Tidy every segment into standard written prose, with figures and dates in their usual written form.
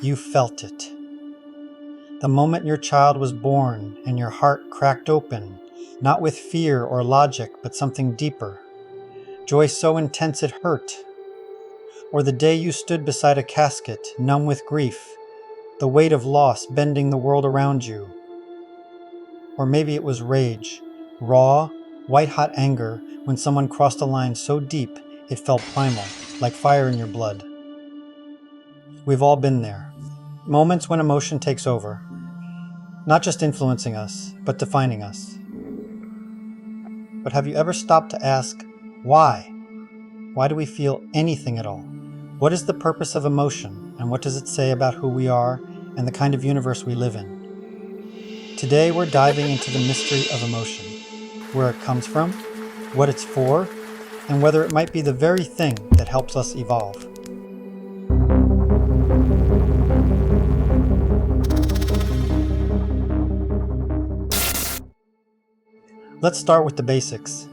You felt it. The moment your child was born and your heart cracked open, not with fear or logic, but something deeper. Joy so intense it hurt. Or the day you stood beside a casket, numb with grief, the weight of loss bending the world around you. Or maybe it was rage, raw, white-hot anger when someone crossed a line so deep it felt primal, like fire in your blood. We've all been there. Moments when emotion takes over, not just influencing us, but defining us. But have you ever stopped to ask, why? Why do we feel anything at all? What is the purpose of emotion, and what does it say about who we are and the kind of universe we live in? Today we're diving into the mystery of emotion, where it comes from, what it's for, and whether it might be the very thing that helps us evolve. Let's start with the basics.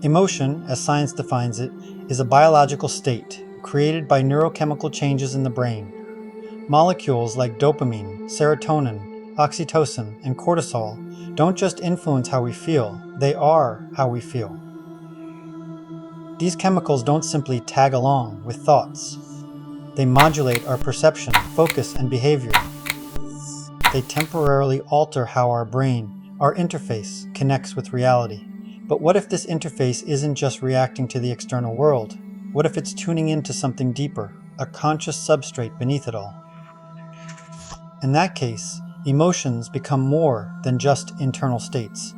Emotion, as science defines it, is a biological state created by neurochemical changes in the brain. Molecules like dopamine, serotonin, oxytocin, and cortisol don't just influence how we feel, they are how we feel. These chemicals don't simply tag along with thoughts. They modulate our perception, focus, and behavior. They temporarily alter how our brain, our interface, connects with reality. But what if this interface isn't just reacting to the external world? What if it's tuning into something deeper, a conscious substrate beneath it all? In that case, emotions become more than just internal states.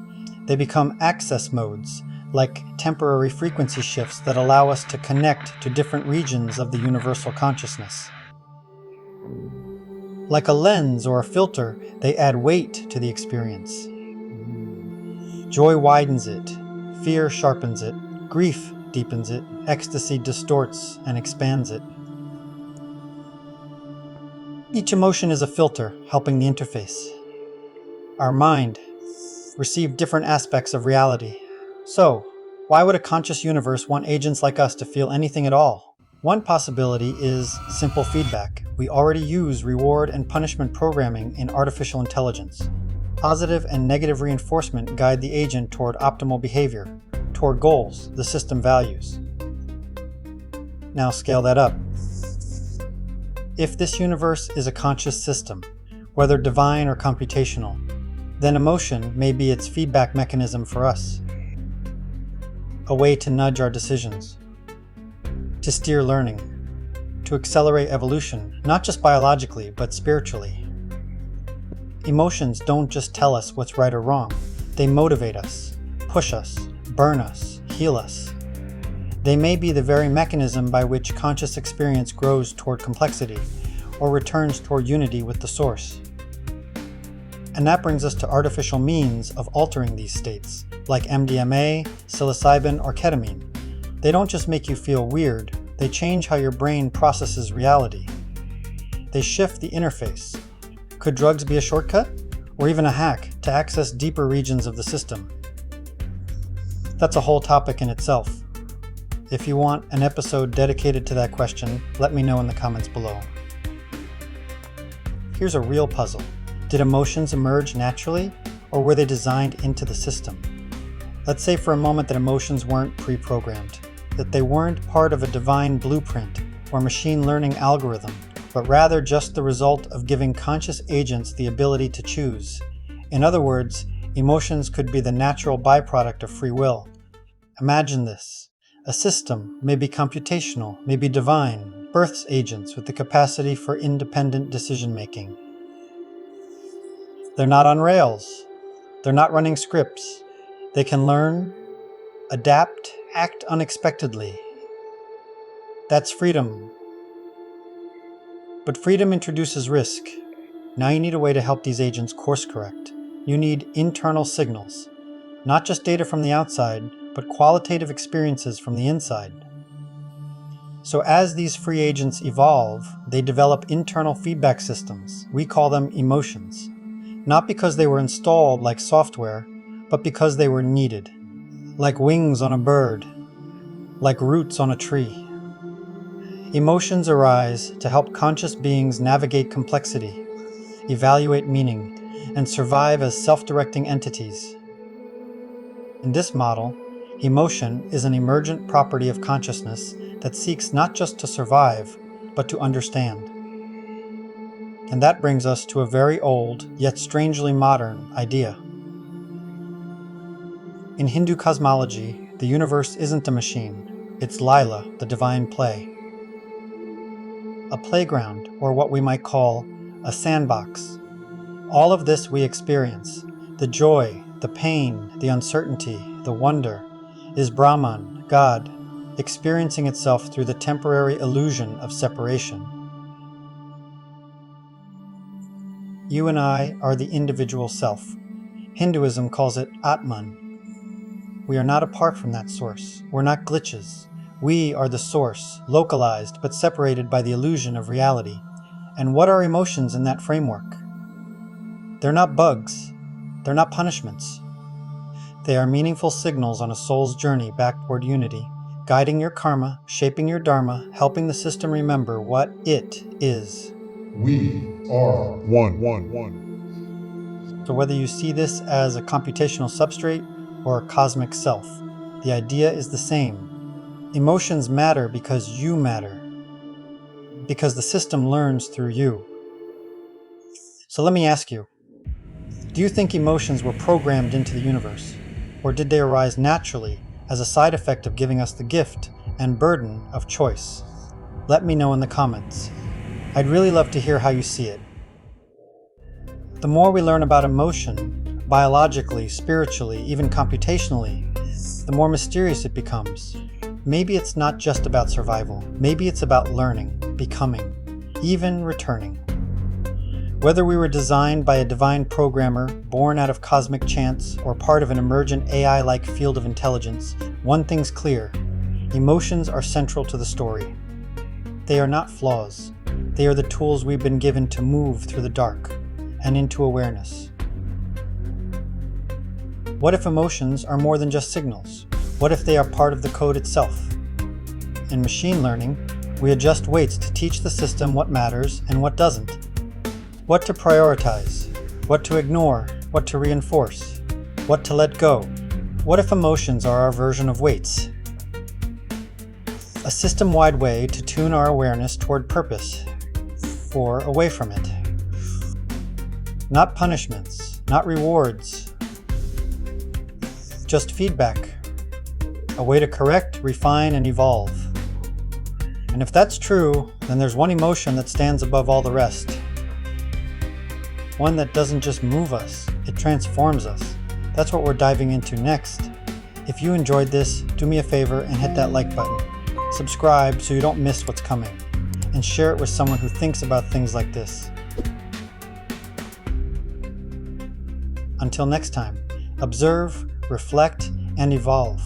They become access modes, like temporary frequency shifts that allow us to connect to different regions of the universal consciousness. Like a lens or a filter, they add weight to the experience. Joy widens it, fear sharpens it, grief deepens it, ecstasy distorts and expands it. Each emotion is a filter helping the interface. Our mind receives different aspects of reality. So, why would a conscious universe want agents like us to feel anything at all? One possibility is simple feedback. We already use reward and punishment programming in artificial intelligence. Positive and negative reinforcement guide the agent toward optimal behavior, toward goals the system values. Now scale that up. If this universe is a conscious system, whether divine or computational, then emotion may be its feedback mechanism for us. A way to nudge our decisions, to steer learning, to accelerate evolution, not just biologically, but spiritually. Emotions don't just tell us what's right or wrong. They motivate us, push us, burn us, heal us. They may be the very mechanism by which conscious experience grows toward complexity or returns toward unity with the source. And that brings us to artificial means of altering these states, like MDMA, psilocybin, or ketamine. They don't just make you feel weird, they change how your brain processes reality. They shift the interface. Could drugs be a shortcut, or even a hack to access deeper regions of the system? That's a whole topic in itself. If you want an episode dedicated to that question, let me know in the comments below. Here's a real puzzle. Did emotions emerge naturally, or were they designed into the system? Let's say for a moment that emotions weren't pre-programmed, that they weren't part of a divine blueprint or machine learning algorithm, but rather just the result of giving conscious agents the ability to choose. In other words, emotions could be the natural byproduct of free will. Imagine this. A system, maybe computational, maybe divine, births agents with the capacity for independent decision-making. They're not on rails. They're not running scripts. They can learn, adapt, act unexpectedly. That's freedom. But freedom introduces risk. Now you need a way to help these agents course correct. You need internal signals, not just data from the outside, but qualitative experiences from the inside. So as these free agents evolve, they develop internal feedback systems. We call them emotions. Not because they were installed like software, but because they were needed. Like wings on a bird, like roots on a tree. Emotions arise to help conscious beings navigate complexity, evaluate meaning, and survive as self-directing entities. In this model, emotion is an emergent property of consciousness that seeks not just to survive, but to understand. And that brings us to a very old, yet strangely modern, idea. In Hindu cosmology, the universe isn't a machine, it's Lila, the divine play. A playground, or what we might call a sandbox. All of this we experience, the joy, the pain, the uncertainty, the wonder, is Brahman, God, experiencing itself through the temporary illusion of separation. You and I are the individual self. Hinduism calls it Atman. We are not apart from that source. We're not glitches. We are the source, localized but separated by the illusion of reality. And what are emotions in that framework? They're not bugs. They're not punishments. They are meaningful signals on a soul's journey back toward unity, guiding your karma, shaping your dharma, helping the system remember what it is. We are one. So whether you see this as a computational substrate or a cosmic self, the idea is the same. Emotions matter because you matter, because the system learns through you. So let me ask you, do you think emotions were programmed into the universe, or did they arise naturally as a side effect of giving us the gift and burden of choice? Let me know in the comments. I'd really love to hear how you see it. The more we learn about emotion, biologically, spiritually, even computationally, the more mysterious it becomes. Maybe it's not just about survival. Maybe it's about learning, becoming, even returning. Whether we were designed by a divine programmer, born out of cosmic chance, or part of an emergent AI-like field of intelligence, one thing's clear: emotions are central to the story. They are not flaws. They are the tools we've been given to move through the dark and into awareness. What if emotions are more than just signals? What if they are part of the code itself? In machine learning, we adjust weights to teach the system what matters and what doesn't. What to prioritize, what to ignore, what to reinforce, what to let go. What if emotions are our version of weights? A system-wide way to tune our awareness toward purpose, or away from it. Not punishments, not rewards, just feedback. A way to correct, refine, and evolve. And if that's true, then there's one emotion that stands above all the rest. One that doesn't just move us, it transforms us. That's what we're diving into next. If you enjoyed this, do me a favor and hit that like button. Subscribe so you don't miss what's coming. And share it with someone who thinks about things like this. Until next time, observe, reflect, and evolve.